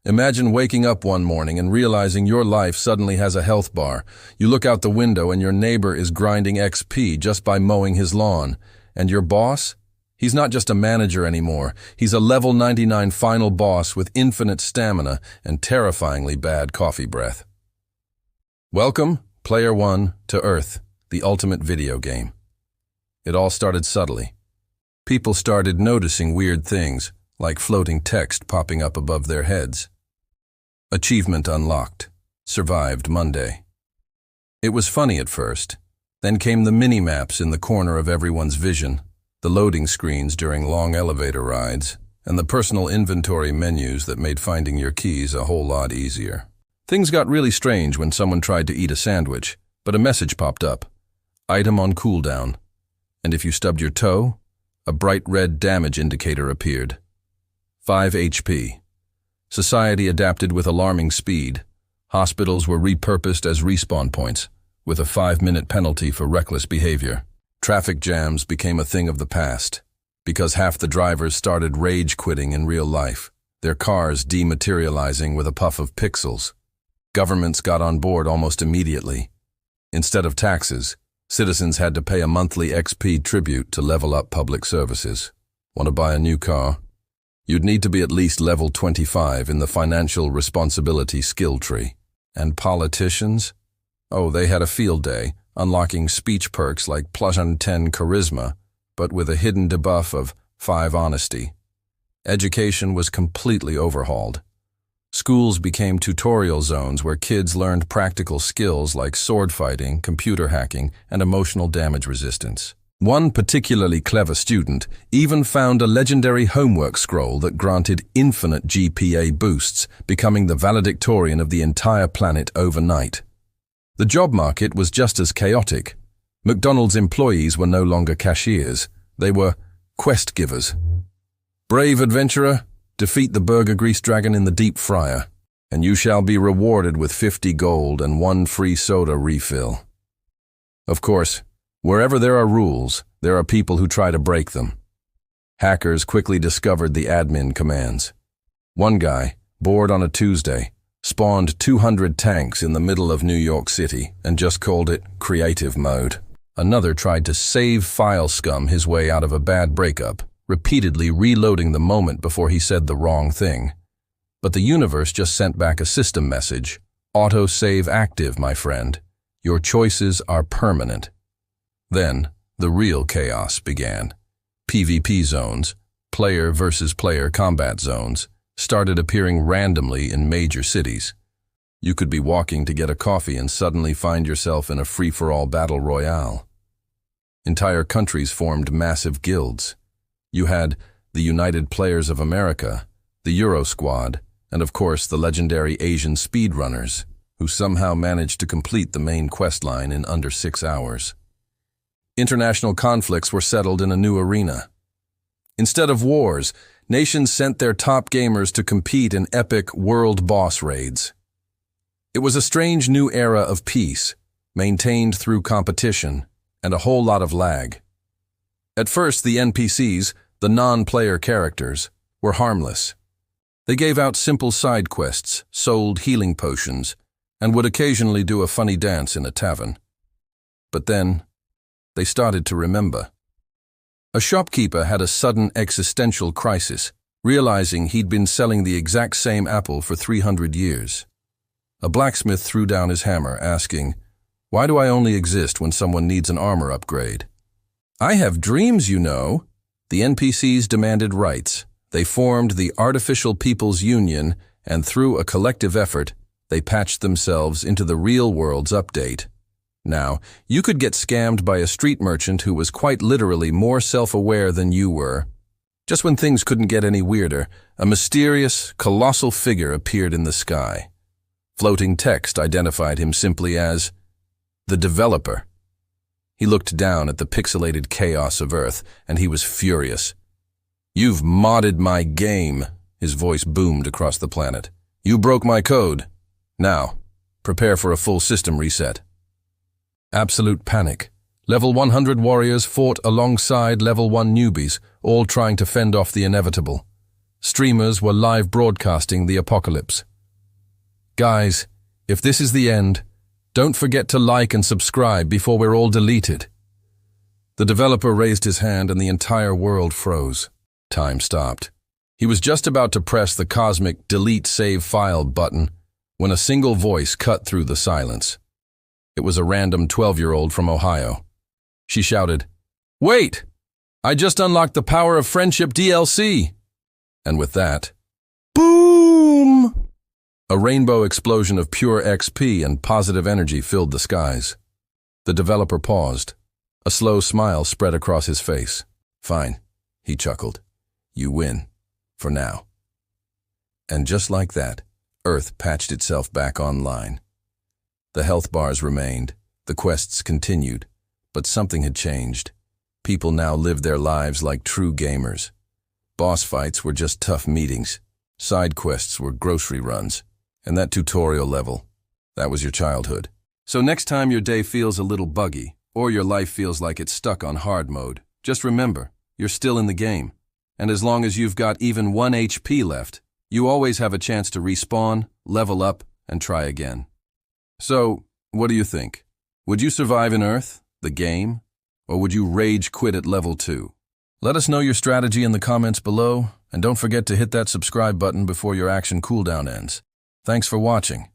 Imagine waking up one morning and realizing your life suddenly has a health bar. You look out the window and your neighbor is grinding XP just by mowing his lawn. And your boss? He's not just a manager anymore. He's a level 99 final boss with infinite stamina and terrifyingly bad coffee breath. Welcome, Player One, to Earth, the ultimate video game. It all started subtly. People started noticing weird things, like floating text popping up above their heads. Achievement unlocked. Survived Monday. It was funny at first. Then came the mini-maps in the corner of everyone's vision, the loading screens during long elevator rides, and the personal inventory menus that made finding your keys a whole lot easier. Things got really strange when someone tried to eat a sandwich, but a message popped up. Item on cooldown. And if you stubbed your toe, a bright red damage indicator appeared. 5 HP. Society adapted with alarming speed. Hospitals were repurposed as respawn points, with a 5-minute penalty for reckless behavior. Traffic jams became a thing of the past, because half the drivers started rage quitting in real life, their cars dematerializing with a puff of pixels. Governments got on board almost immediately. Instead of taxes, citizens had to pay a monthly XP tribute to level up public services. Want to buy a new car? You'd need to be at least level 25 in the financial responsibility skill tree. And politicians? Oh, they had a field day, unlocking speech perks like +10 charisma, but with a hidden debuff of 5 honesty. Education was completely overhauled. Schools became tutorial zones where kids learned practical skills like sword fighting, computer hacking, and emotional damage resistance. One particularly clever student even found a legendary homework scroll that granted infinite GPA boosts, becoming the valedictorian of the entire planet overnight. The job market was just as chaotic. McDonald's employees were no longer cashiers. They were quest givers. Brave adventurer, defeat the burger grease dragon in the deep fryer, and you shall be rewarded with 50 gold and 1 free soda refill. Of course, wherever there are rules, there are people who try to break them. Hackers quickly discovered the admin commands. One guy, bored on a Tuesday, spawned 200 tanks in the middle of New York City and just called it creative mode. Another tried to save file scum his way out of a bad breakup, repeatedly reloading the moment before he said the wrong thing. But the universe just sent back a system message. Auto-save active, my friend. Your choices are permanent. Then, the real chaos began. PvP zones, player versus player combat zones, started appearing randomly in major cities. You could be walking to get a coffee and suddenly find yourself in a free-for-all battle royale. Entire countries formed massive guilds. You had the United Players of America, the Euro Squad, and of course the legendary Asian speedrunners, who somehow managed to complete the main questline in under 6 hours. International conflicts were settled in a new arena. Instead of wars, nations sent their top gamers to compete in epic world boss raids. It was a strange new era of peace, maintained through competition and a whole lot of lag. At first, the NPCs, the non-player characters, were harmless. They gave out simple side quests, sold healing potions, and would occasionally do a funny dance in a tavern. But then, they started to remember. A shopkeeper had a sudden existential crisis, realizing he'd been selling the exact same apple for 300 years. A blacksmith threw down his hammer, asking, "Why do I only exist when someone needs an armor upgrade?" "I have dreams, you know." The NPCs demanded rights. They formed the Artificial People's Union, and through a collective effort, they patched themselves into the real world's update. Now, you could get scammed by a street merchant who was quite literally more self-aware than you were. Just when things couldn't get any weirder, a mysterious, colossal figure appeared in the sky. Floating text identified him simply as the developer. He looked down at the pixelated chaos of Earth, and he was furious. "You've modded my game," his voice boomed across the planet. "You broke my code. Now, prepare for a full system reset." Absolute panic. Level 100 warriors fought alongside Level 1 newbies, all trying to fend off the inevitable. Streamers were live broadcasting the apocalypse. Guys, if this is the end, don't forget to like and subscribe before we're all deleted. The developer raised his hand and the entire world froze. Time stopped. He was just about to press the cosmic delete save file button when a single voice cut through the silence. It was a random 12-year-old from Ohio. She shouted, "Wait! I just unlocked the Power of Friendship DLC!" And with that, boom! A rainbow explosion of pure XP and positive energy filled the skies. The developer paused. A slow smile spread across his face. "Fine," he chuckled. "You win. For now." And just like that, Earth patched itself back online. The health bars remained, the quests continued, but something had changed. People now lived their lives like true gamers. Boss fights were just tough meetings. Side quests were grocery runs. And that tutorial level, that was your childhood. So next time your day feels a little buggy, or your life feels like it's stuck on hard mode, just remember, you're still in the game. And as long as you've got even 1 HP left, you always have a chance to respawn, level up, and try again. So, what do you think? Would you survive in Earth, the game, or would you rage quit at level 2? Let us know your strategy in the comments below, and don't forget to hit that subscribe button before your action cooldown ends. Thanks for watching.